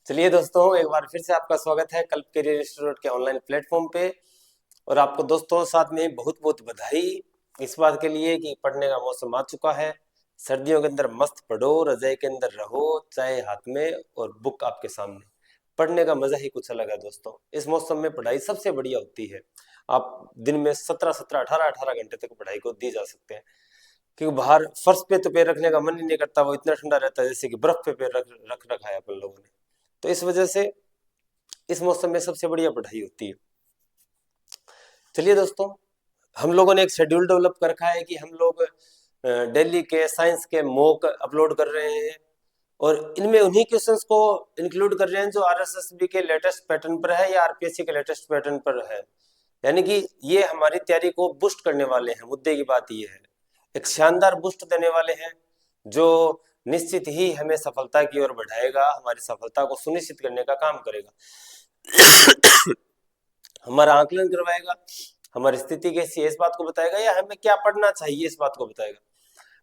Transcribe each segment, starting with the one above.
चलिए दोस्तों, एक बार फिर से आपका स्वागत है कल्प करियर इंस्टीट्यूट के ऑनलाइन प्लेटफॉर्म पे। और आपको दोस्तों साथ में बहुत बहुत बधाई इस बात के लिए कि पढ़ने का मौसम आ चुका है। सर्दियों के अंदर मस्त पढ़ो, रजाई के अंदर रहो, चाय हाथ में और बुक आपके सामने। पढ़ने का मजा ही कुछ अलग है दोस्तों। इस मौसम में पढ़ाई सबसे बढ़िया होती है। आप दिन में 17-17, 18-18 घंटे तक पढ़ाई को दी जा सकते हैं, क्योंकि बाहर फर्श पे तो पैर रखने का मन ही नहीं करता, वो इतना ठंडा रहता है जैसे कि बर्फ पे पैर रख रख रखा है अपन लोगों ने। तो इस वजह से इस मौसम में सबसे बढ़िया पढ़ाई होती है। चलिए दोस्तों, हम लोगों ने एक शेड्यूल डेवलप कर रखा है कि हम लोग डेली के साइंस के मॉक अपलोड कर रहे हैं, और इनमें उन्हीं क्वेश्चंस को इंक्लूड कर रहे हैं जो आरएसएसबी के लेटेस्ट पैटर्न पर है या आरपीएससी के लेटेस्ट पैटर्न पर है। यानी कि ये हमारी तैयारी को बूस्ट करने वाले हैं। मुद्दे की बात ये है, एक शानदार बूस्ट देने वाले हैं जो निश्चित ही हमें सफलता की ओर बढ़ाएगा, हमारी सफलता को सुनिश्चित करने का काम करेगा। हमारा आकलन करवाएगा, हमारी स्थिति कैसी है इस बात को बताएगा, या हमें क्या पढ़ना चाहिए इस बात को बताएगा।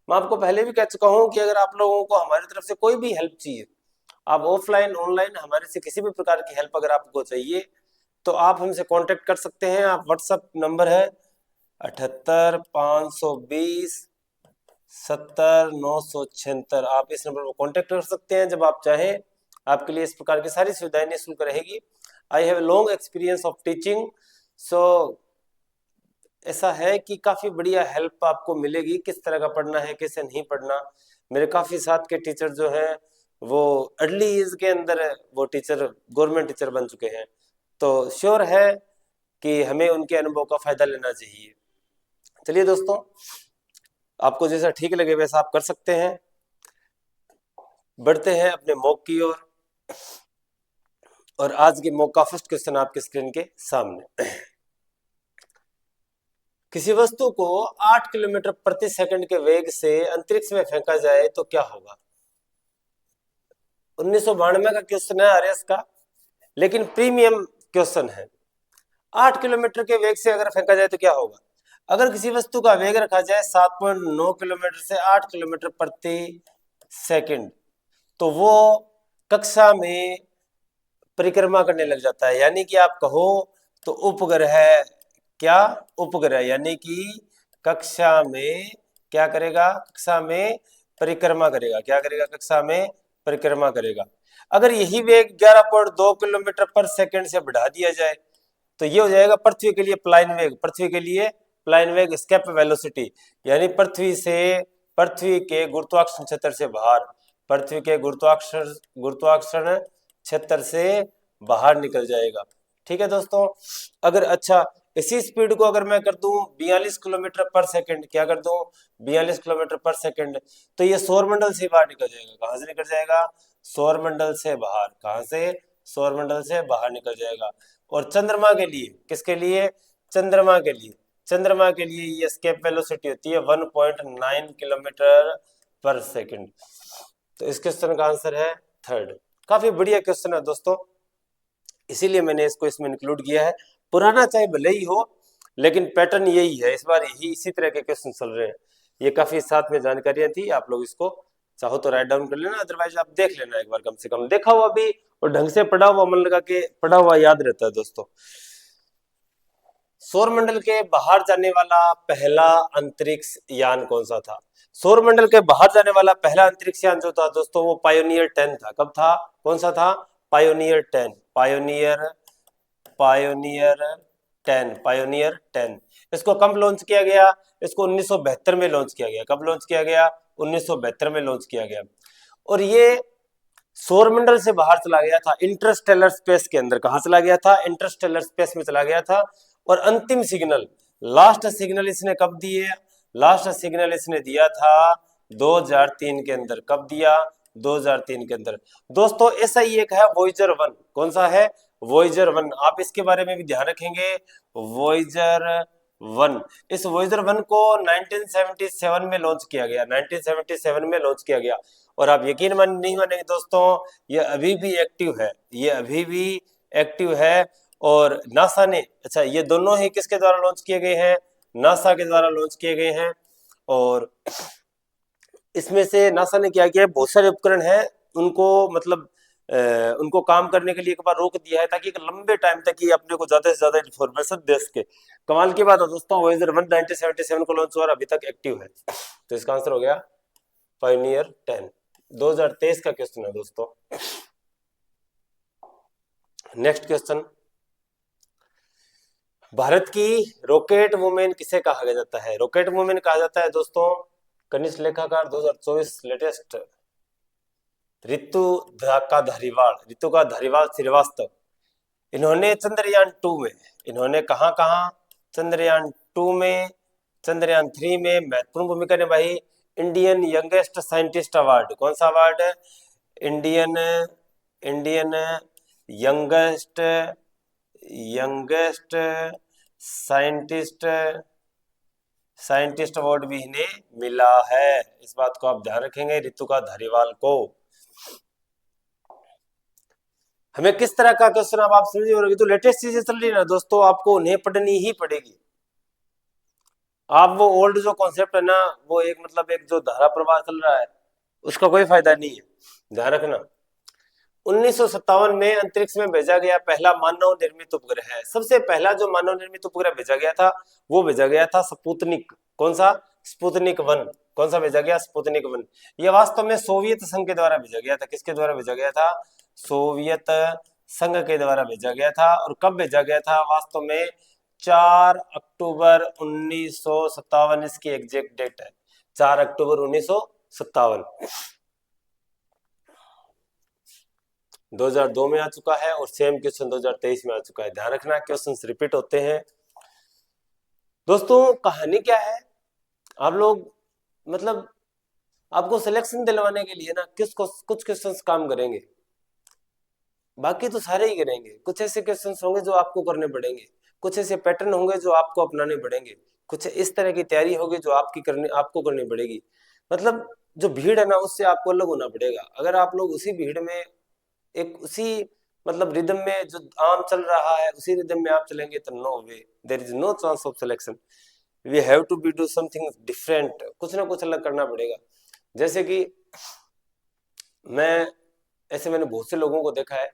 मैं आपको पहले भी कह चुका हूं कि अगर आप लोगों को हमारी तरफ से कोई भी हेल्प चाहिए, आप ऑफलाइन ऑनलाइन हमारे से किसी भी प्रकार की हेल्प अगर आपको चाहिए, तो आप हमसे कांटेक्ट कर सकते हैं। आप व्हाट्सएप नंबर है 78 520 70 976, आप इस नंबर पर कांटेक्ट कर सकते हैं जब आप चाहें। आपके लिए इस प्रकार की सारी सुविधाएं निःशुल्क रहेगी। I have long experience of teaching, so ऐसा है कि काफी बढ़िया हेल्प आपको मिलेगी, किस तरह का पढ़ना है, कैसे नहीं पढ़ना। मेरे काफी साथ के टीचर जो हैं वो अर्ली एज के अंदर वो टीचर गवर्नमेंट टीचर बन चुके हैं, तो श्योर है कि हमें उनके अनुभव का फायदा लेना चाहिए। चलिए दोस्तों, आपको जैसा ठीक लगे वैसा आप कर सकते हैं। बढ़ते हैं अपने मॉक की ओर, और आज के मॉक का फर्स्ट क्वेश्चन आपके स्क्रीन के सामने। किसी वस्तु को 8 किलोमीटर प्रति सेकंड के वेग से अंतरिक्ष में फेंका जाए तो क्या होगा। 1992 का क्वेश्चन है आरएस का, लेकिन प्रीमियम क्वेश्चन है। 8 किलोमीटर के वेग से अगर फेंका जाए तो क्या होगा। अगर किसी वस्तु का वेग रखा जाए 7.9 किलोमीटर से 8 किलोमीटर प्रति सेकंड, तो वो कक्षा में परिक्रमा करने लग जाता है। यानी कि आप कहो तो उपग्रह, क्या उपग्रह, यानी कि कक्षा में क्या करेगा, कक्षा में परिक्रमा करेगा। क्या करेगा, कक्षा में परिक्रमा करेगा। अगर यही वेग 11.2 किलोमीटर पर सेकंड से बढ़ा दिया जाए तो ये हो जाएगा पृथ्वी के लिए प्लाइन वेग। पृथ्वी के लिए प्लाइन वेग, एस्केप वेलोसिटी, यानी पृथ्वी के गुरुत्वाकर्षण क्षेत्र से बाहर, पृथ्वी के गुरुत्वाकर्षण क्षेत्र से बाहर निकल जाएगा। ठीक है दोस्तों। अगर अच्छा इसी स्पीड को अगर मैं कर दूं 42 किलोमीटर पर सेकंड, क्या कर दूं 42 किलोमीटर पर सेकंड, तो ये सौरमंडल से बाहर निकल जाएगा। कहां से निकल जाएगा, सौरमंडल से बाहर। कहां से, सौरमंडल से बाहर निकल जाएगा। और चंद्रमा के लिए, किसके लिए, चंद्रमा के लिए, चंद्रमा के लिए ये एस्केप वेलोसिटी होती है 1.9 किलोमीटर पर सेकंड। तो इस क्वेश्चन का आंसर है थर्ड। काफी बढ़िया क्वेश्चन है दोस्तों, इसीलिए मैंने इसको इसमें इंक्लूड किया है। पुराना चाहे भले ही हो, लेकिन पैटर्न यही है, इस बार यही इसी तरह के क्वेश्चन चल रहे हैं। ये काफी साथ में जानकारियां थी, आप लोग इसको चाहो तो राइट डाउन कर लेना, अदरवाइज आप देख लेना एक बार, कम से कम देखा हुआ भी और ढंग से पढ़ा हुआ, मन लगा के पढ़ा हुआ याद रहता है दोस्तों। सौरमंडल के बाहर जाने वाला पहला अंतरिक्ष यान कौन सा था। सौरमंडल के बाहर जाने वाला पहला अंतरिक्ष यान जो था दोस्तों वो पायोनियर 10 था। कब था, कौन सा था, पायोनियर 10, पायोनियर 10। इसको कब लॉन्च किया गया, इसको 1972 में लॉन्च किया गया। कब लॉन्च किया गया, 1972 में लॉन्च किया गया। और ये सौरमंडल से बाहर चला गया था, इंटरस्टेलर स्पेस के अंदर। कहां चला गया था, इंटरस्टेलर स्पेस में चला गया था। और अंतिम सिग्नल, लास्ट सिग्नल इसने कब दिए, लास्ट सिग्नल इसने दिया था 2003 के अंदर। कब दिया, 2003 के अंदर। दोस्तों ऐसा ही एक है वॉयेजर 1। कौन सा है, वॉयेजर 1। आप इसके बारे में भी ध्यान रखेंगे, वॉयेजर 1। इस वॉयेजर 1 को 1977 में लॉन्च किया गया, 1977 में लॉन्च किया गया। और आप यकीन नहीं मानेंगे दोस्तों, ये अभी भी एक्टिव है, ये अभी भी एक्टिव है। और नासा ने, अच्छा ये दोनों ही किसके द्वारा लॉन्च किए गए हैं, नासा के द्वारा लॉन्च किए गए हैं। और इसमें से नासा ने क्या किया है, बहुत सारे उपकरण हैं उनको मतलब उनको काम करने के लिए एक बार रोक दिया है ताकि एक लंबे टाइम तक ही अपने को ज्यादा से ज्यादा इन्फॉर्मेशन दे सके। कमाल की बात है दोस्तों, वोयेजर 1 1977 को लॉन्च हुआ और अभी तक एक्टिव है। तो इसका आंसर हो गया पायनियर 10। 2023 का क्वेश्चन है दोस्तों। नेक्स्ट क्वेश्चन, भारत की रॉकेट वुमेन किसे कहा जाता है? रॉकेट वुमेन कहा जाता है दोस्तों कनिष्ठ लेखाकार 2024 लेटेस्ट ऋतु का धारीवाल श्रीवास्तव। इन्होंने चंद्रयान 2 में, इन्होंने कहा चंद्रयान 2 में, चंद्रयान 3 में महत्वपूर्ण भूमिका निभाई। इंडियन यंगेस्ट साइंटिस्ट अवार्ड, कौन सा award? Indian Indian youngest youngest scientist award भी इन्हें मिला है। इस बात को आप ध्यान रखेंगे, ऋतुका धारीवाल को। हमें किस तरह का क्वेश्चन अब आप समझिए, और अभी तो लेटेस्ट चीजें चल रही है ना दोस्तों, आपको उन्हें पढ़नी ही पड़ेगी। आप वो ओल्ड जो कॉन्सेप्ट है ना, वो एक मतलब एक जो धारा प्रवाह चल रहा है उसका कोई फायदा नहीं है, ध्यान रखना। 1957 में अंतरिक्ष में भेजा गया पहला मानव निर्मित उपग्रह है। सबसे पहला जो मानव निर्मित उपग्रह भेजा गया था वो भेजा गया था स्पुतनिक। कौन सा? स्पुतनिक 1। कौन सा भेजा गया? स्पुतनिक 1। यह वास्तव में सोवियत संघ के द्वारा भेजा गया था। किसके द्वारा भेजा गया था? सोवियत संघ के द्वारा भेजा गया था। और कब भेजा गया था? वास्तव में 4 अक्टूबर 1957 इसकी एग्जैक्ट डेट है, 4 अक्टूबर 1957। 2002 में आ चुका है और सेम क्वेश्चन 2023 में आ चुका है। ध्यान रखना क्वेश्चंस रिपीट होते हैं। दोस्तों कहानी क्या है, आप लोग मतलब आपको सिलेक्शन दिलवाने के लिए ना कुछ क्वेश्चंस काम करेंगे, बाकी तो सारे ही करेंगे। कुछ ऐसे क्वेश्चंस होंगे जो आपको करने पड़ेंगे, कुछ ऐसे पैटर्न होंगे जो आपको अपनाने पड़ेंगे, कुछ इस तरह की तैयारी होगी जो आपको करनी पड़ेगी। मतलब जो भीड़ है ना उससे आपको अलग होना पड़ेगा। अगर आप लोग उसी भीड़ में एक उसी मतलब रिदम में जो आम चल रहा है उसी रिदम में आप चलेंगे तो no way, there is no chance of selection. We have to be do something different, कुछ ना कुछ अलग करना पड़ेगा। जैसे कि मैंने बहुत से लोगों को देखा है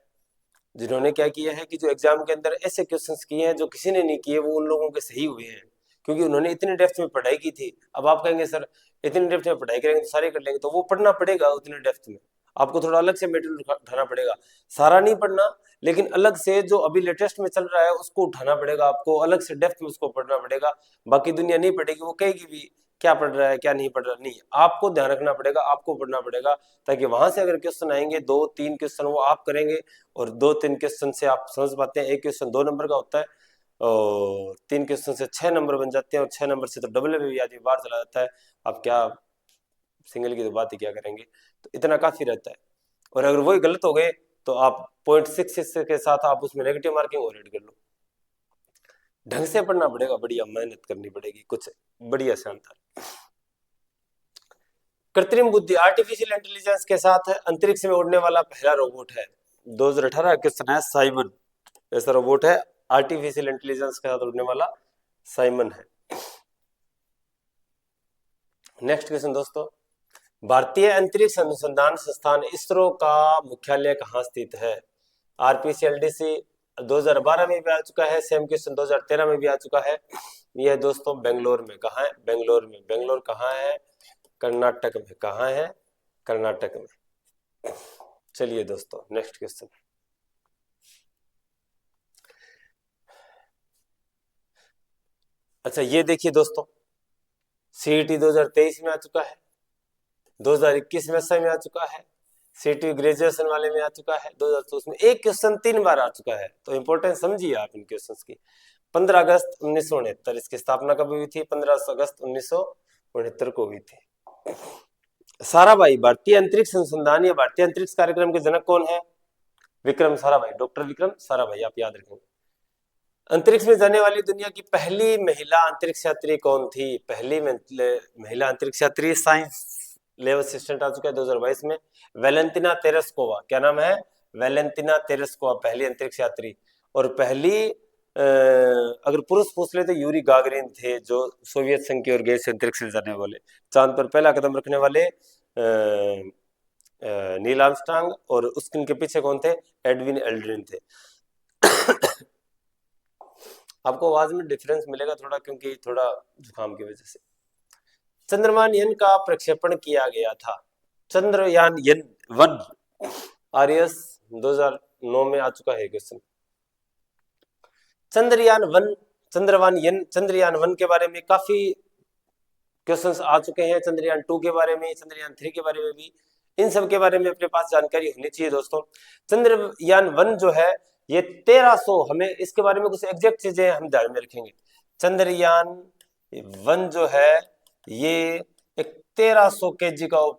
जिन्होंने क्या किया है कि जो एग्जाम के अंदर ऐसे क्वेश्चंस किए हैं जो किसी ने नहीं किए, वो उन लोगों के सही हुए हैं क्योंकि उन्होंने इतने डेप्थ में पढ़ाई की थी। अब आप कहेंगे सर इतने डेप्थ में पढ़ाई करेंगे तो सारे कर लेंगे, तो वो पढ़ना पड़ेगा उतने डेप्थ में। आपको थोड़ा अलग से मेटेरियल उठाना पड़ेगा, सारा नहीं पढ़ना, लेकिन अलग से जो अभी लेटेस्ट में चल रहा है उसको उठाना पड़ेगा आपको, अलग से डेप्थ में उसको पढ़ना पड़ेगा। बाकी दुनिया नहीं पढ़ेगी, वो कहेगी भी क्या पढ़ रहा है क्या नहीं पढ़ रहा, नहीं, आपको ध्यान रखना पड़ेगा, आपको पढ़ना पड़ेगा, ताकि वहां से अगर क्वेश्चन आएंगे 2-3 क्वेश्चन वो आप करेंगे और 2-3 क्वेश्चन से आप समझ पाते हैं। एक क्वेश्चन 2 नंबर का होता है और 3 क्वेश्चन से 6 नंबर बन जाते हैं, और 6 नंबर से तो डबल में भी आदमी बाहर चला जाता है। अब क्या सिंगल की तो बात ही क्या करेंगे, तो इतना काफी रहता है। और अगर वही गलत हो गए तो आप 0.66 के साथ आप उसमें नेगेटिव मार्किंग और ऐड कर लो। ढंग से पढ़ना पड़ेगा, बढ़िया मेहनत करनी पड़ेगी, कुछ बढ़िया शानदार। कृत्रिम बुद्धि आर्टिफिशियल इंटेलिजेंस के साथ अंतरिक्ष में उड़ने वाला पहला रोबोट है। 2018 क्वेश्चन है, साइमन ऐसा रोबोट है आर्टिफिशियल इंटेलिजेंस के साथ उड़ने वाला, साइमन है। नेक्स्ट क्वेश्चन दोस्तों, भारतीय अंतरिक्ष अनुसंधान संस्थान इसरो का मुख्यालय कहाँ स्थित है? आरपीसीएलडीसी 2012 में भी आ चुका है, सेम क्वेश्चन 2013 में भी आ चुका है। यह दोस्तों बेंगलोर में। कहाँ है? बेंगलोर में। बेंगलोर कहाँ है? कर्नाटक में। कहाँ है? कर्नाटक में। चलिए दोस्तों नेक्स्ट क्वेश्चन, अच्छा ये देखिए दोस्तों, सीईटी 2023 में आ चुका है, 2021 में समय में आ चुका है, सीईटी ग्रेजुएशन वाले में आ चुका है, 2024 में एक क्वेश्चन 3 बार आ चुका है। तो इंपॉर्टेंस समझिए आप इन क्वेश्चंस की। 15 अगस्त 1969 इसकी स्थापना कब हुई थी? 15 अगस्त 1969 को हुई थी। साराभाई भारतीय अंतरिक्ष अनुसंधान या भारतीय अंतरिक्ष कार्यक्रम के जनक कौन है? विक्रम साराभाई, डॉक्टर विक्रम साराभाई, आप याद रखेंगे। अंतरिक्ष में जाने वाली दुनिया की पहली महिला अंतरिक्ष यात्री कौन थी? पहली महिला अंतरिक्ष यात्री साइंस लेव असिस्टेंट आ चुका है 2022 में, वेलेंटिना तेरेस्कोवा। क्या नाम है? वेलेंटिना तेरेस्कोवा, पहली अंतरिक्ष यात्री। और पहली अगर पुरुष पूछ ले तो यूरी गागरिन थे, जो सोवियत संघ की ओर गए से अंतरिक्ष में जाने वाले, चांद पर पहला कदम रखने वाले नील आर्मस्ट्रांग, और उसके पीछे कौन थे, एडविन एल्ड्रिन थे। आपको आवाज में डिफरेंस मिलेगा थोड़ा, क्योंकि थोड़ा जुकाम की वजह से। चंद्रयान यान का प्रक्षेपण किया गया था। चंद्रयान यान 1 आरएस 2009 में आ चुका है क्वेश्चन। चंद्रयान 1 चंद्रयान 1 के बारे में काफी क्वेश्चंस आ चुके हैं, चंद्रयान 2 के बारे में, चंद्रयान 3 के बारे में भी। इन सब के बारे में अपने पास जानकारी होनी चाहिए दोस्तों। चंद्रयान 1 जो है ये 1300, हमें इसके बारे में कुछ एग्जैक्ट चीजें हम ध्यान में रखेंगे। चंद्रयान 1 जो है ये एक 1300 केजी का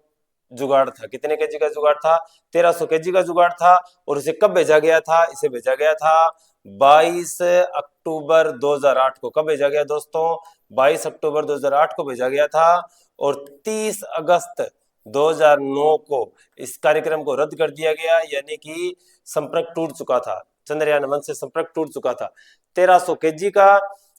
जुगाड़ था। कितने केजी का जुगाड़ था, 1300 केजी का जुगाड़ था। और इसे कब भेजा गया था, इसे भेजा गया था 22 अक्टूबर 2008 को। कब भेजा गया दोस्तों, 22 अक्टूबर 2008 को भेजा गया था। और 30 अगस्त 2009 को इस कार्यक्रम को रद्द कर दिया गया, यानी कि संपर्क टूट चुका था। चंद्रयान 1 से संपर्क टूट चुका था। 1300 केजी का,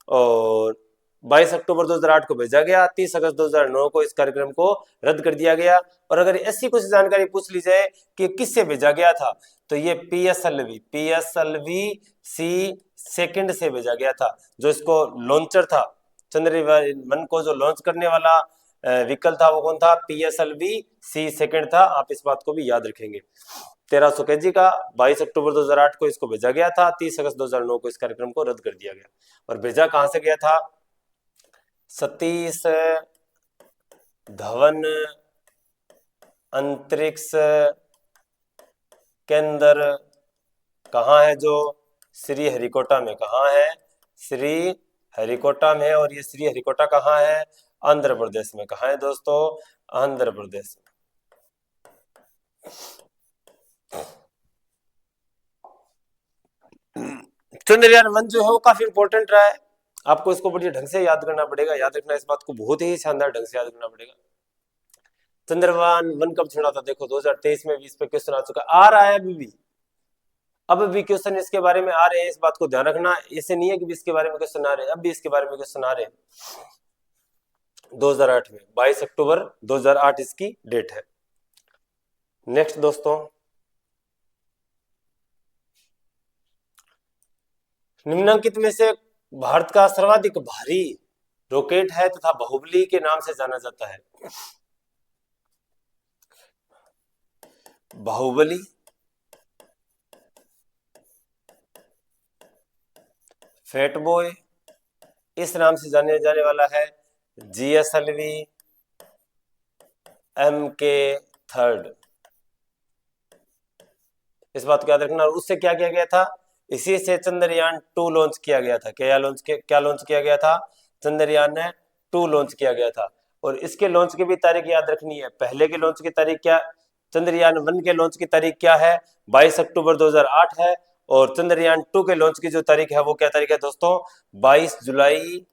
और 22 अक्टूबर 2008 को भेजा गया, 30 अगस्त 2009 को इस कार्यक्रम को रद्द कर दिया गया। और अगर ऐसी कुछ जानकारी पूछ ली जाए कि किससे भेजा गया था, तो ये पीएसएलवी सी सेकंड से भेजा गया था, जो इसको लॉन्चर था। चंद्रयान को जो लॉन्च करने वाला व्हीकल था वो कौन था, पीएसएलवी सी सेकंड था। आप इस बात को भी याद रखेंगे। 1300 केजी का, 22 अक्टूबर 2008 को इसको भेजा गया था, 30 अगस्त 2009 को इस कार्यक्रम को रद्द कर दिया गया। और भेजा कहां से गया था, सतीश धवन अंतरिक्ष केंद्र कहाँ है, जो श्री हरिकोटा में। कहाँ है, श्री हरिकोटा में। और ये श्री हरिकोटा कहाँ है, आंध्र प्रदेश में। कहाँ है दोस्तों, आंध्र प्रदेश में। चंद्रयान 1 जो है वो काफी इंपॉर्टेंट रहा है। आपको इसको बड़ी ढंग से याद करना पड़ेगा, याद रखना इस बात को, बहुत ही शानदार ढंग से याद करना पड़ेगा। चंद्रयान 1 कब छोड़ा था, देखो 2023 में भी इस पे क्वेश्चन आ चुका, आ रहा है अभी भी, अब भी क्वेश्चन इसके बारे में आ रहे हैं। इस बात को ध्यान रखना, ऐसे नहीं है कि इसके बारे में क्वेश्चन आ रहे हैं, अब भी इसके बारे में क्वेश्चन आ रहे हैं। 2008 में 22 अक्टूबर 2008 इसकी डेट है। नेक्स्ट दोस्तों, निम्नलिखित में से भारत का सर्वाधिक भारी रॉकेट है तथा बाहुबली के नाम से जाना जाता है। बाहुबली, फैट बॉय, इस नाम से जाने जाने वाला है जीएसएलवी MK3। इस बात को याद रखना। और उससे क्या किया गया था, इसी से चंद्रयान 2 लॉन्च किया गया था। क्या लॉन्च किया गया था, चंद्रयान 2 लॉन्च किया गया था। और इसके लॉन्च की भी तारीख याद रखनी है। पहले के लॉन्च की तारीख क्या, चंद्रयान 1 के लॉन्च की तारीख क्या है, 22 अक्टूबर 2008 है। और चंद्रयान 2 के लॉन्च की जो तारीख है वो क्या तारीख है दोस्तों, 22 जुलाई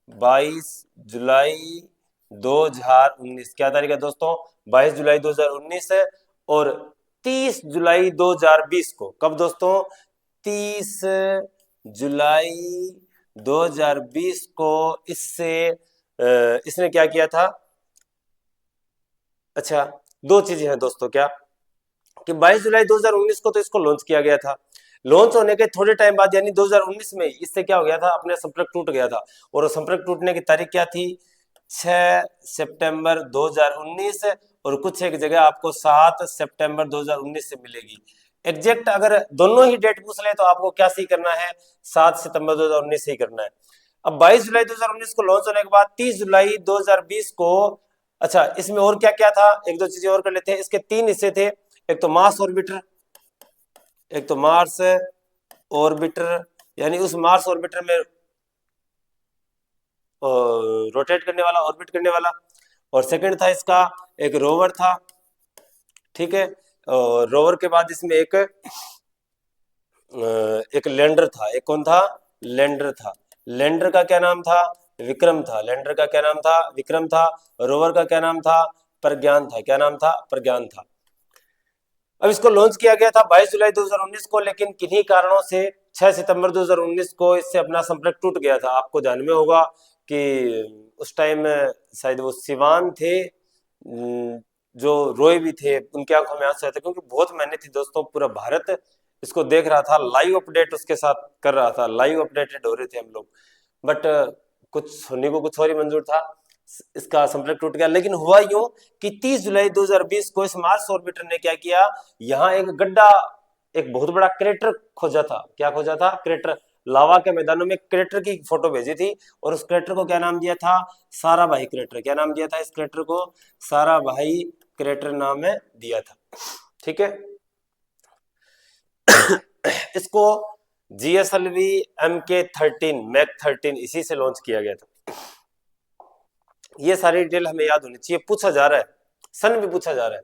2019। क्या तारीख है दोस्तों, 22 जुलाई 2019 है। और 30 जुलाई 2020 को, कब दोस्तों, 30 जुलाई 2020 को इसने क्या किया था। अच्छा, दो चीजें हैं दोस्तों, क्या कि 22 जुलाई 2019 को तो इसको लॉन्च किया गया था। लॉन्च होने के थोड़े टाइम बाद यानी 2019 में इससे क्या हो गया था, अपने संपर्क टूट गया था। और संपर्क टूटने की तारीख क्या थी, 6 सितंबर 2019। और कुछ एक जगह आपको 7 सितंबर 2019 से मिलेगी। एग्जैक्ट अगर दोनों ही डेट पूछ ले तो आपको क्या सही करना है, 7 सितंबर 2019 सही करना है। अब 22 जुलाई 2019 को लॉन्च होने के बाद 30 जुलाई 2020 को, अच्छा इसमें और क्या क्या था, एक दो चीजें और कर लेते हैं। इसके 3 हिस्से थे, एक तो मार्स ऑर्बिटर, एक तो मार्स ऑर्बिटर यानी उस मार्स ऑर्बिटर में रोटेट करने वाला, ऑर्बिट करने वाला। और सेकंड था इसका एक रोवर था, ठीक है। और रोवर के बाद इसमें एक लैंडर था। एक कौन था, लैंडर था। लैंडर का क्या नाम था, विक्रम था। लैंडर का क्या नाम था, विक्रम था। रोवर का क्या नाम था, प्रज्ञान था। क्या नाम था, प्रज्ञान था। अब इसको लॉन्च किया गया था 22 जुलाई 2019 को, लेकिन किन्हीं कारणों से 6 सितंबर 2019 को इससे अपना संपर्क टूट गया था। आपको ध्यान में होगा कि उस टाइम शायद वो सिवान थे जो रोए भी थे, उनकी आंखों में आंसू आए थे, क्योंकि बहुत मेहनत थी दोस्तों। पूरा भारत इसको देख रहा था, लाइव अपडेट उसके साथ कर रहा था, लाइव अपडेटेड हो रहे थे हम लोग। बट कुछ सुनने को कुछ और ही मंजूर था, इसका संपर्क टूट गया। लेकिन हुआ यूं कि 30 जुलाई 2020 को इस मार्स ऑर्बिटर ने क्या किया, यहाँ एक गड्ढा, एक बहुत बड़ा क्रेटर खोजा था। क्या खोजा था? क्रेटर। लावा के मैदानों में क्रेटर की फोटो भेजी थी, और उस क्रेटर को क्या नाम दिया था? साराभाई क्रेटर। क्या नाम दिया था इस क्रेटर को? साराभाई क्रेटर नाम है दिया था। ठीक है। इसको GSLV MK13 मैक 13 इसी से लॉन्च किया गया था। ये सारी डिटेल हमें याद होनी चाहिए। पूछा जा रहा है, सन भी पूछा जा रहा है।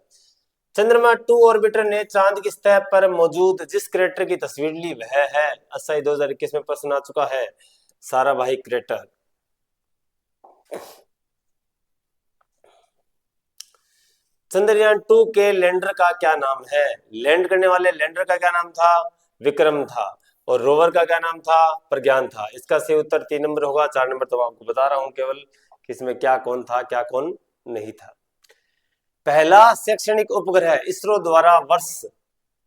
चंद्रमा 2 ऑर्बिटर ने चांद की सतह पर मौजूद जिस क्रेटर की तस्वीर ली वह है, 2021 में प्रश्न आ चुका है, साराभाई क्रेटर। चंद्रयान 2 के लैंडर का क्या नाम है? लैंड करने वाले लैंडर का क्या नाम था? विक्रम था। और रोवर का क्या नाम था? प्रज्ञान था। इसका सही उत्तर 3 नंबर होगा। 4 नंबर तो आपको बता रहा हूं केवल कि इसमें क्या कौन था, क्या कौन नहीं था। पहला शैक्षणिक उपग्रह इसरो द्वारा वर्ष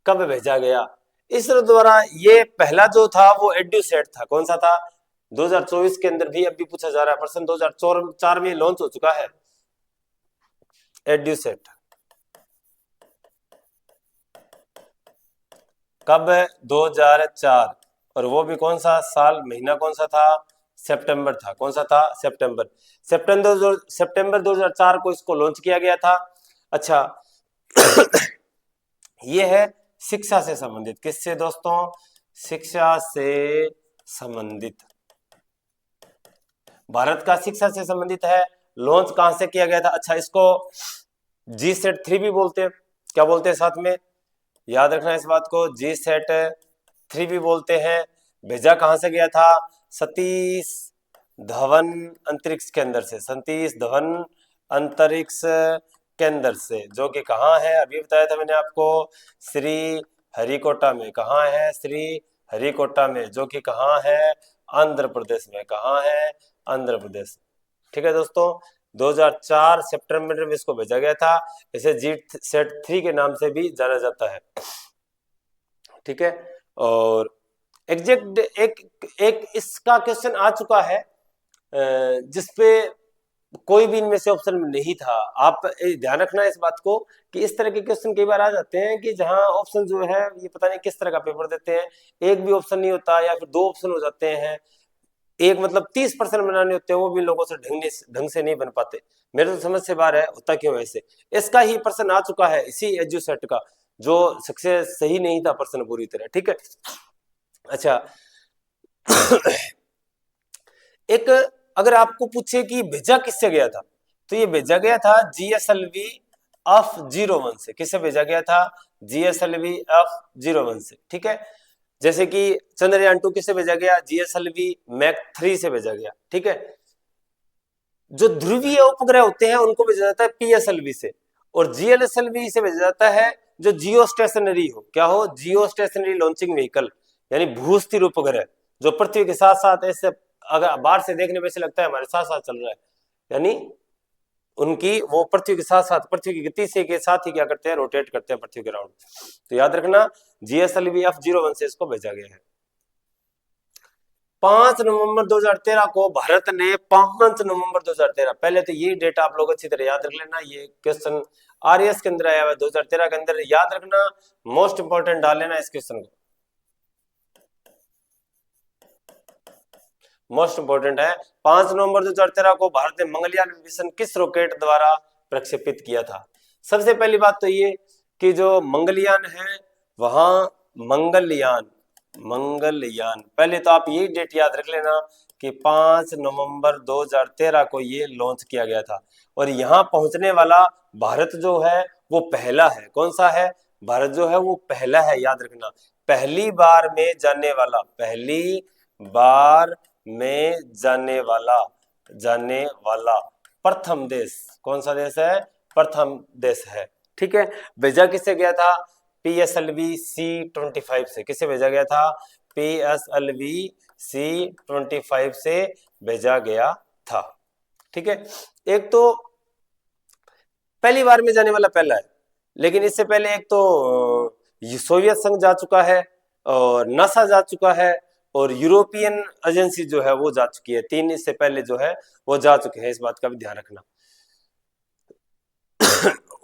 कब भेजा गया? इसरो द्वारा ये पहला जो था वो एड्यूसेट था। कौन सा था? 2024 के अंदर भी अभी पूछा जा रहा है प्रश्न, 2004 में लॉन्च हो चुका है एड्यूसेट। कब? 2004। और वो भी कौन सा साल, महीना कौन सा था? सितंबर था। कौन सा था? सितंबर। सितंबर 2004 को इसको लॉन्च किया गया था। अच्छा, ये है शिक्षा से संबंधित। किससे दोस्तों? शिक्षा से संबंधित। भारत का शिक्षा से संबंधित है। लॉन्च कहां से किया गया था? अच्छा, इसको GSAT-3 भी बोलते हैं। क्या बोलते हैं साथ में? याद रखना इस बात को, GSAT-3 भी बोलते हैं। भेजा कहां से गया था? सतीश धवन अंतरिक्ष केंद्र से। सतीश धवन अंतरिक्ष केंद्र से, जो कि कहाँ है? अभी बताया था मैंने आपको, श्री हरिकोटा में। कहाँ है? श्री हरिकोटा में, जो कि कहाँ है? आंध्र प्रदेश में। कहाँ है? आंध्र प्रदेश। ठीक है दोस्तों, 2004 सितंबर में इसको भेजा गया था। इसे GSAT-3 के नाम से भी जाना जाता है। ठीक है। और एग्जैक्ट एक इसका क्वेश्चन आ चुका है जिसपे कोई भी इनमें से ऑप्शन में नहीं था। आप ध्यान रखना इस बात को कि इस तरह के क्वेश्चन कई बार आ जाते हैं कि जहां ऑप्शन जो है ये पता नहीं किस तरह का पेपर देते हैं, एक भी ऑप्शन नहीं होता या फिर 2 ऑप्शन हो जाते हैं। एक मतलब 30% बनाने होते हैं, वो भी लोगों से ढंग से नहीं बन पाते। मेरे तो समझ से बाहर है, होता क्यों ऐसे। इसका ही प्रश्न आ चुका है इसी एजुसेट का, जो सक्सेस सही नहीं था प्रश्न पूरी तरह। ठीक है। अच्छा, एक अगर आपको पूछे कि भेजा किससे गया था, तो ये भेजा गया था GSLV F01 से। किससे भेजा गया था? GSLV F01 से। ठीक है। जैसे कि चंद्रयान 2 किससे भेजा गया? GSLV मैक 3 से भेजा गया। ठीक है। जो ध्रुवीय उपग्रह होते हैं उनको भेजा जाता है PSLV से, और GLSLV से भेजा जाता है जो जियो स्टेशनरी हो। क्या हो? जियो स्टेशनरी लॉन्चिंग व्हीकल, यानी भूस्थिर उपग्रह, जो पृथ्वी के साथ साथ ऐसे अगर बाहर से देखने में ऐसे लगता है हमारे साथ साथ चल रहा है, यानी उनकी वो पृथ्वी के साथ साथ, पृथ्वी की गति से के साथ ही क्या करते हैं? रोटेट करते हैं पृथ्वी के राउंड। तो याद रखना GSLV F01 से इसको भेजा गया है। 5 नवंबर 2013 को भारत ने 5 नवंबर 2013, पहले तो ये डेट आप लोग अच्छी तरह याद रख लेना। ये क्वेश्चन RS के अंदर आया हुआ 2013 के अंदर, याद रखना, मोस्ट इंपोर्टेंट डाल लेना इस क्वेश्चन को, मोस्ट इंपोर्टेंट है। 5 नवंबर 2013 को भारत ने मंगलयान मिशन किस रॉकेट द्वारा प्रक्षेपित किया था? सबसे पहली बात तो ये कि जो मंगलयान है वहां मंगलयान, मंगलयान, पहले तो आप यही डेट याद रख लेना कि 5 नवंबर 2013 को ये लॉन्च किया गया था। और यहाँ पहुंचने वाला भारत जो है वो पहला है। कौन सा है? भारत जो है वो पहला है, याद रखना। पहली बार में जाने वाला, पहली बार में जाने वाला प्रथम देश कौन सा देश है? प्रथम देश है। ठीक है। भेजा किससे गया था? PSLV C-25 से। किससे भेजा गया था? PSLV C-25 से भेजा गया था। ठीक है। एक तो पहली बार में जाने वाला पहला है। लेकिन इससे पहले एक तो ये सोवियत संघ जा चुका है, और नासा जा चुका है, और यूरोपियन एजेंसी जो है वो जा चुकी है। 3 इससे पहले जो है वो जा चुके हैं, इस बात का भी ध्यान रखना।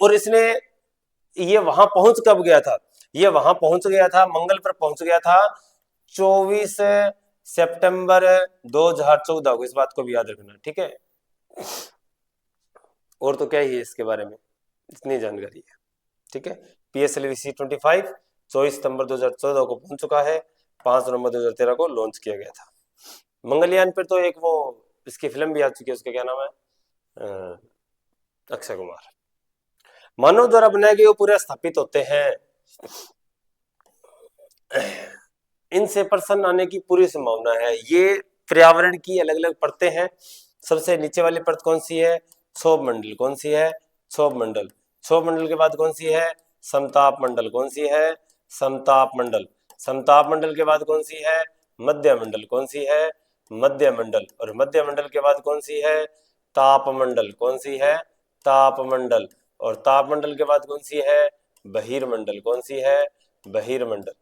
और इसने ये वहां पहुंच कब गया था? ये वहां पहुंच गया था, मंगल पर पहुंच गया था 24 सितंबर 2014 को। इस बात को भी याद रखना, ठीक है। और तो क्या ही है इसके बारे में, इतनी जानकारी है, ठीक है। PSLV C-25 24 सितंबर 2014 को पहुंच चुका है, 5 नवंबर 2013 को लॉन्च किया गया था। मंगलयान पर तो एक वो इसकी फिल्म भी आ चुकी है, उसका क्या नाम है, अक्षय कुमार। मानव द्वारा बनाए गए उपग्रह स्थापित होते हैं, इनसे प्रसन्न आने की पूरी संभावना है। ये पर्यावरण की अलग अलग परतें हैं। सबसे नीचे वाली परत कौन सी है? क्षोभ मंडल। कौन सी है? क्षोभ मंडल। क्षोभ मंडल के बाद कौन सी है? समताप मंडल। कौन सी है? समताप मंडल। समताप मंडल के बाद कौन सी है? मध्य मंडल। कौन सी है? मध्य मंडल। और मध्य मंडल के बाद कौन सी है? ताप मंडल। कौन सी है? ताप मंडल। और ताप मंडल के बाद कौन सी है? बहिर्मंडल। कौन सी है? बहिर्मंडल।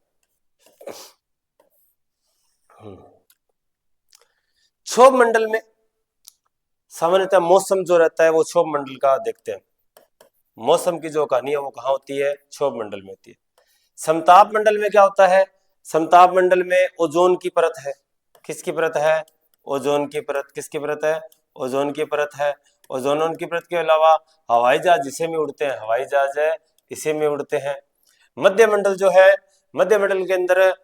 क्षोभ मंडल में सामान्यतः मौसम जो रहता है वो क्षोभ मंडल का देखते हैं। मौसम की जो कहानी है वो कहाँ होती है? क्षोभ मंडल में होती है। समताप मंडल में क्या होता है? समताप मंडल में ओजोन की परत है। किसकी परत है? ओजोन की परत। किसकी परत है? ओजोन की परत है। ओजोन की परत के अलावा हवाई जहाज इसी में उड़ते हैं, हवाई जहाज है इसी में उड़ते हैं। मध्य मंडल जो है, मध्य मंडल के अंदर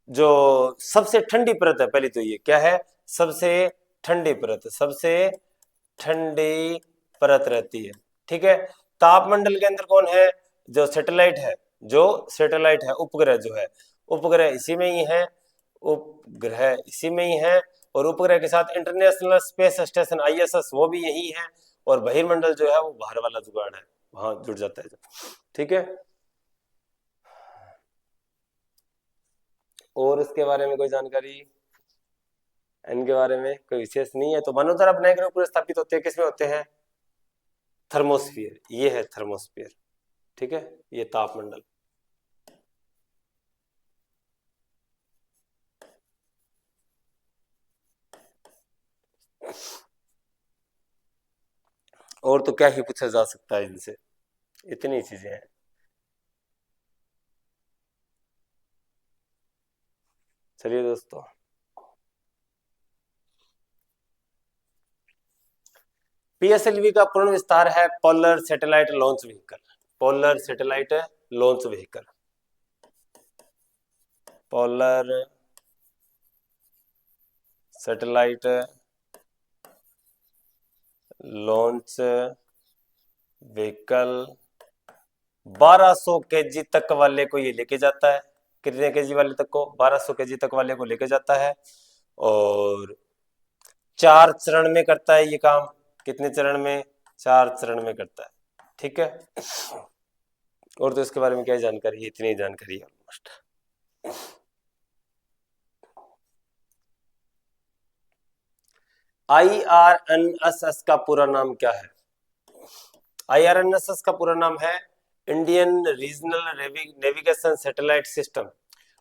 जो सबसे ठंडी परत है, पहली तो ये क्या है? सबसे ठंडी परत, सबसे ठंडी परत रहती है, ठीक है। तापमंडल के अंदर कौन है? जो सैटेलाइट है, जो सैटेलाइट है, उपग्रह जो है, उपग्रह इसी में ही है, उपग्रह इसी में ही है। और उपग्रह के साथ इंटरनेशनल स्पेस स्टेशन ISS वो भी यही है। और बहिर्मंडल जो है वो बाहर वाला जुगाड़ है, वहां जुड़ जाता है, ठीक है। और इसके बारे में कोई जानकारी? इनके बारे में कोई विशेष नहीं है। तो मनोदर अपने ग्रह पूरे स्थापित होते हैं, किसमें होते हैं? थर्मोस्फियर। ये है थर्मोस्फियर, ठीक है, ये तापमंडल। और तो क्या ही पूछा जा सकता है इनसे, इतनी चीजें हैं। चलिए दोस्तों, PSLV का पूर्ण विस्तार है polar satellite launch vehicle. Polar satellite launch vehicle, polar satellite launch vehicle 1200 kg तक वाले को ये लेके जाता है। कितने केजी वाले तक को? 1200 kg तक वाले को लेके जाता है। और 4 चरण में करता है ये काम। कितने चरण में? 4 चरण में करता है, ठीक है। और तो इसके बारे में क्या जानकारी है? इतनी जानकारी है ऑलमोस्ट। IRNSS का पूरा नाम क्या है? IRNSS का पूरा नाम है Indian regional navigation satellite system.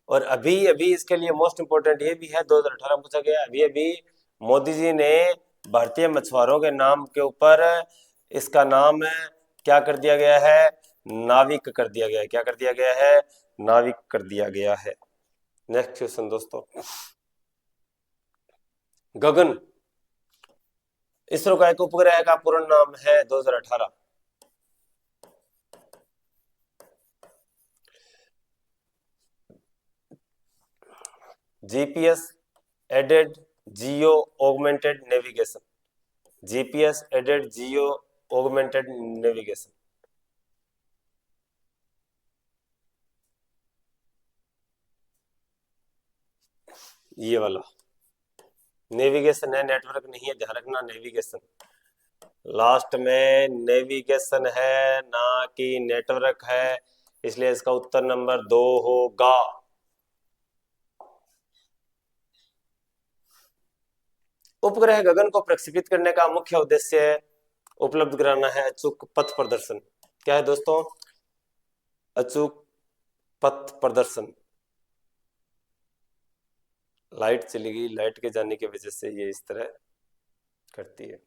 और अभी अभी इसके लिए मोस्ट इंपोर्टेंट ये भी है, 2018 पूछा गया। अभी अभी मोदी जी ने भारतीय मछुआरों के नाम के ऊपर इसका नाम क्या कर दिया गया है? नाविक कर दिया गया है। क्या कर दिया गया है? नाविक कर दिया गया है। नेक्स्ट क्वेश्चन दोस्तों, गगन इसरो का एक उपग्रह का पूर्ण नाम है 2018। GPS added geo augmented navigation. GPS added geo augmented navigation, ये वाला नेविगेशन है, नेटवर्क नहीं है, ध्यान रखना। नेविगेशन लास्ट में नेविगेशन है, ना कि नेटवर्क है, इसलिए इसका उत्तर नंबर 2 होगा। उपग्रह गगन को प्रक्षेपित करने का मुख्य उद्देश्य उपलब्ध कराना है अचूक पथ प्रदर्शन। क्या है दोस्तों? अचूक पथ प्रदर्शन। लाइट चली गई, लाइट के जाने की वजह से ये इस तरह करती है।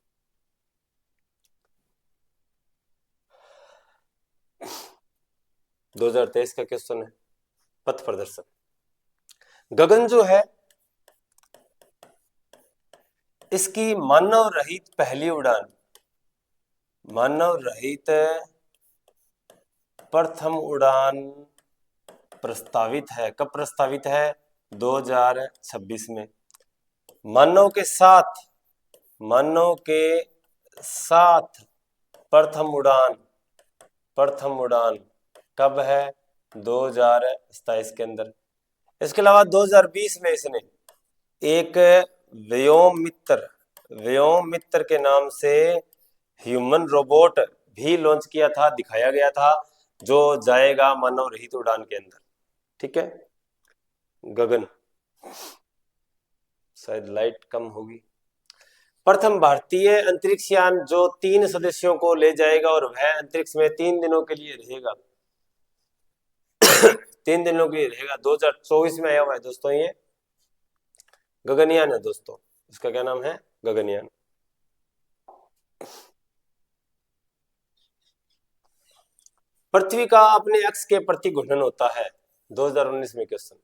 2023 का क्वेश्चन है पथ प्रदर्शन। गगन जो है इसकी मानव रहित पहली उड़ान, मानव रहित प्रथम उड़ान प्रस्तावित है। कब प्रस्तावित है? 2026 में। मानव के साथ, मानव के साथ प्रथम उड़ान, प्रथम उड़ान कब है? 2027 के अंदर। इसके अलावा 2020 में इसने एक व्योम मित्र, व्योम मित्र के नाम से ह्यूमन रोबोट भी लॉन्च किया था, दिखाया गया था, जो जाएगा मानव रहित उड़ान के अंदर। ठीक है, गगन। शायद लाइट कम होगी। प्रथम भारतीय अंतरिक्ष यान जो 3 सदस्यों को ले जाएगा और वह अंतरिक्ष में 3 दिनों के लिए रहेगा। 3 दिनों के लिए रहेगा। 2024 में आया हुआ है दोस्तों ये गगनयान है दोस्तों। इसका क्या नाम है? गगनयान। पृथ्वी का अपने अक्ष के प्रति घूर्णन होता है। 2019 में क्वेश्चन।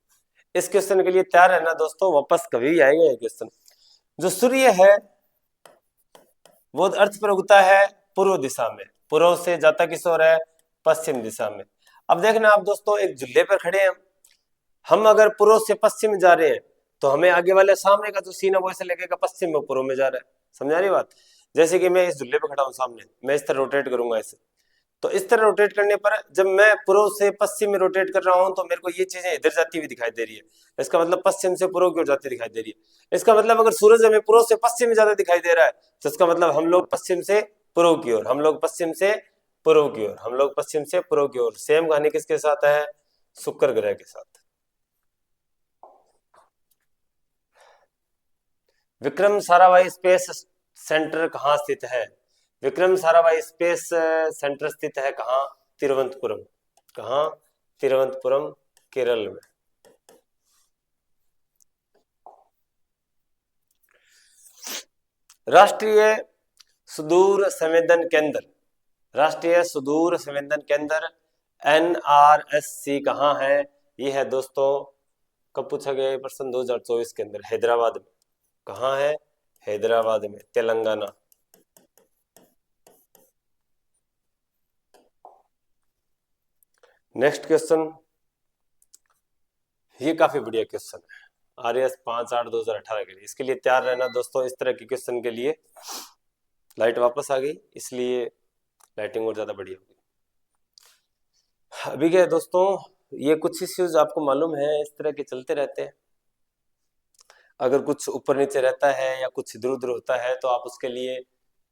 इस क्वेश्चन के लिए तैयार है ना दोस्तों, वापस कभी भी आएगा ये क्वेश्चन। जो सूर्य है वो अर्थ पर उगता है पूर्व दिशा में, पूर्व से जाता किस ओर है? पश्चिम दिशा में। अब देखना आप दोस्तों, एक झूले पर खड़े हैं हम अगर पूर्व से पश्चिम जा रहे हैं तो हमें आगे वाले सामने का जो सीन है वो ऐसे लगेगा पश्चिम में पूर्व में जा रहा है। समझा रही बात? जैसे कि मैं इस झूले पे खड़ा हूं सामने, मैं इस तरह रोटेट करूंगा ऐसे, तो इस तरह रोटेट करने पर जब मैं पूर्व से पश्चिम में रोटेट कर रहा हूं तो मेरे को ये चीजें इधर जाती हुई दिखाई दे रही है। इसका मतलब पश्चिम से पूर्व की ओर जाती दिखाई दे रही है। इसका मतलब अगर सूरज हमें पूर्व से पश्चिम में ज्यादा दिखाई दे रहा है तो इसका मतलब हम लोग पश्चिम से पूर्व की ओर, हम लोग पश्चिम से पूर्व की ओर, हम लोग पश्चिम से पूर्व की ओर। सेम कहानी किसके साथ है? शुक्र ग्रह के साथ। विक्रम साराभाई स्पेस सेंटर कहाँ स्थित है? विक्रम साराभाई स्पेस सेंटर स्थित है कहाँ? तिरुवनंतपुरम। कहाँ? तिरुवनंतपुरम, केरल में। राष्ट्रीय सुदूर संवेदन केंद्र, राष्ट्रीय सुदूर संवेदन केंद्र NRSC कहाँ है? ये है दोस्तों, कब पूछा गया ये प्रश्न? 2024 के अंदर, हैदराबाद में। कहाँ है? हैदराबाद में, तेलंगाना। नेक्स्ट क्वेश्चन, ये काफी बढ़िया क्वेश्चन है, RS 5/8/2018 के लिए। इसके लिए तैयार रहना दोस्तों। इस तरह के क्वेश्चन के लिए लाइट वापस आ गई, इसलिए लाइटिंग और ज्यादा बढ़िया होगी। अभी क्या है दोस्तों, ये कुछ इश्यूज आपको मालूम है इस तरह के चलते रहते हैं। अगर कुछ ऊपर नीचे रहता है या कुछ इधर उधर होता है तो आप उसके लिए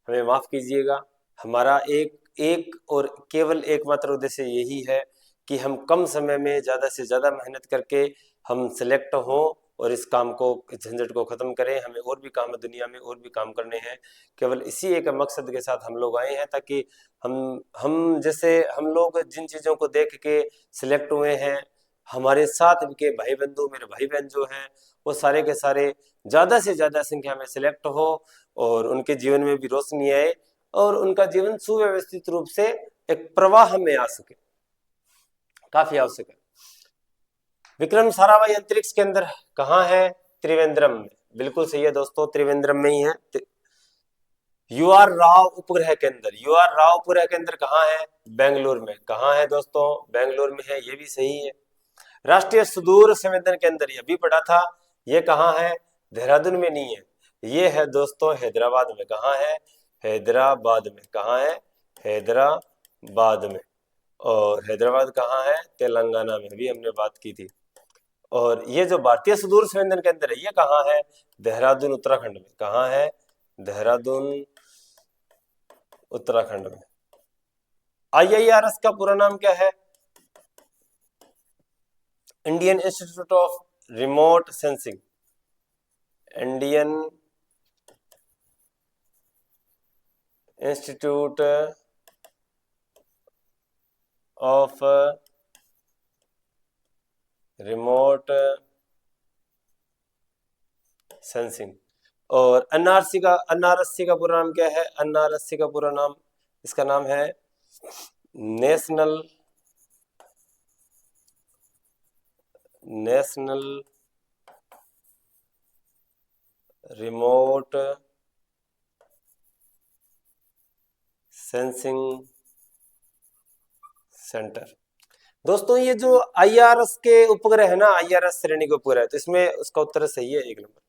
हमें माफ कीजिएगा। हमारा एक एक और केवल एकमात्र उद्देश्य यही है कि हम कम समय में ज्यादा से ज्यादा मेहनत करके हम सिलेक्ट हों और इस काम को, इस झंझट को खत्म करें। हमें और भी काम है दुनिया में, और भी काम करने हैं। केवल इसी एक मकसद के साथ हम लोग आए हैं, ताकि हम जैसे हम लोग जिन चीजों को देख के सिलेक्ट हुए हैं, हमारे साथ के भाई बंधु, मेरे भाई बहन जो हैं, वो सारे के सारे ज्यादा से ज्यादा संख्या में सिलेक्ट हो और उनके जीवन में भी रोशनी आए और उनका जीवन सुव्यवस्थित रूप से एक प्रवाह में आ सके, काफी आवश्यक है। विक्रम साराभाई अंतरिक्ष केंद्र कहाँ है? त्रिवेंद्रम में। बिल्कुल सही है दोस्तों, त्रिवेंद्रम में ही है। UR राव उपग्रह केंद्र, UR राव उपग्रह केंद्र कहाँ है? बेंगलुरु में। कहाँ है दोस्तों? बेंगलुरु में है, ये भी सही है। राष्ट्रीय सुदूर संवेदन केंद्र, ये भी पढ़ा था, ये कहाँ है? देहरादून में नहीं है, ये है दोस्तों हैदराबाद में। कहाँ है? हैदराबाद में। कहाँ है? हैदराबाद में। और हैदराबाद कहाँ है? तेलंगाना में, भी हमने बात की थी। और ये जो भारतीय सुदूर संवेदन केंद्र है ये कहाँ है? देहरादून उत्तराखंड में। कहाँ है? देहरादून उत्तराखंड में। IIRS का पूरा नाम क्या है? Indian institute of remote sensing, Indian institute of remote sensing. और एनआरएससी का पूरा नाम क्या है? एनआरएससी का पूरा नाम, इसका नाम है नेशनल रिमोट सेंसिंग सेंटर। दोस्तों ये जो आईआरएस के उपग्रह है ना, आईआरएस श्रेणी के उपग्रह, तो इसमें उसका उत्तर सही है 1 नंबर।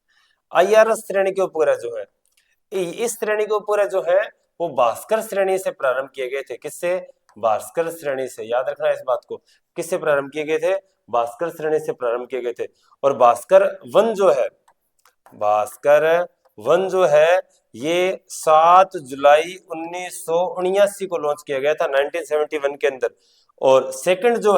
आईआरएस श्रेणी के उपग्रह जो है, इस श्रेणी के उपग्रह जो है वो भास्कर श्रेणी से प्रारंभ किए गए थे। किससे? भास्कर श्रेणी से। याद रखना इस बात को, किससे प्रारंभ किए गए थे? भास्कर श्रेणी से प्रारंभ किए गए थे। और भास्कर वन जो है, भास्कर वन जो है ये 7 जुलाई 1979 को लॉन्च किया गया था, 1971 के अंदर। और सेकंड जो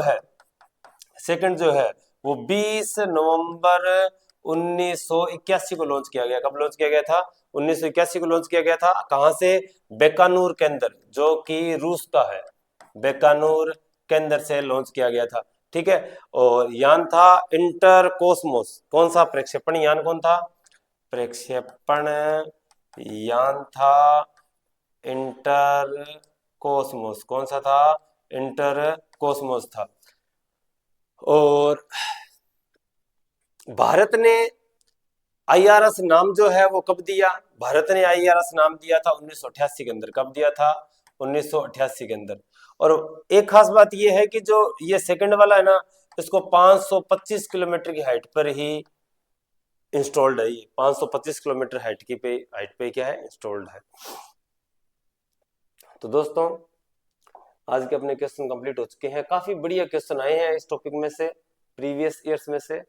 है वो 20 नवंबर 1981 को लॉन्च किया गया। कब लॉन्च किया गया था? 1981 को लॉन्च किया गया था। कहां से? बेकानूर के अंदर, जो कि रूस का है। बेकानूर के अंदर से लॉन्च किया गया था। ठीक है। और यान था इंटर कोसमोस। कौन सा प्रक्षेपण यान कौन था? प्रक्षेपण यान था इंटर कोसमोस। कौन सा था? इंटर कोसमोस था। और भारत ने आईआरएस नाम जो है वो कब दिया? भारत ने आईआरएस नाम दिया था 1988 के अंदर। कब दिया था? 1988 के अंदर। और एक खास बात ये है कि जो ये सेकंड वाला है ना, इसको 525 किलोमीटर की हाइट पर ही इंस्टॉल्ड है। ये 525 किलोमीटर हाइट पे क्या है? इंस्टॉल्ड है। तो दोस्तों आज के अपने क्वेश्चन कंप्लीट हो चुके हैं। काफी बढ़िया क्वेश्चन आए हैं इस टॉपिक में से, प्रीवियस ईयर्स में से।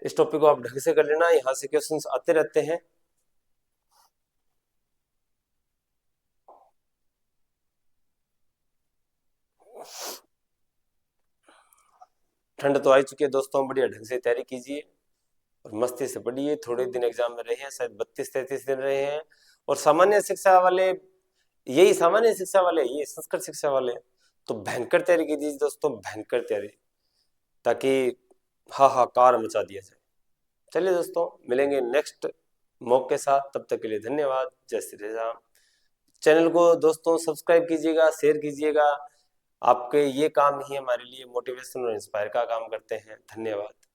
इस टॉपिक को आप ढंग से कर लेना, यहाँ से क्वेश्चंस आते रहते हैं। ठंड तो आ चुकी है दोस्तों, बढ़िया ढंग से तैयारी कीजिए और मस्ती से पढ़िए। थोड़े दिन एग्जाम में रहे हैं, शायद 32-33 दिन रहे हैं। और सामान्य शिक्षा वाले, यही सामान्य शिक्षा वाले, ये संस्कृत शिक्षा वाले, तो भयंकर तैयारी कीजिए दोस्तों, भयंकर तैयारी, ताकि हाहाकार मचा दिया जाए। चलिए दोस्तों, मिलेंगे नेक्स्ट मॉक के साथ। तब तक के लिए धन्यवाद। जय श्री राम। चैनल को दोस्तों सब्सक्राइब कीजिएगा, शेयर कीजिएगा। आपके ये काम ही हमारे लिए मोटिवेशन और इंस्पायर का काम करते हैं। धन्यवाद।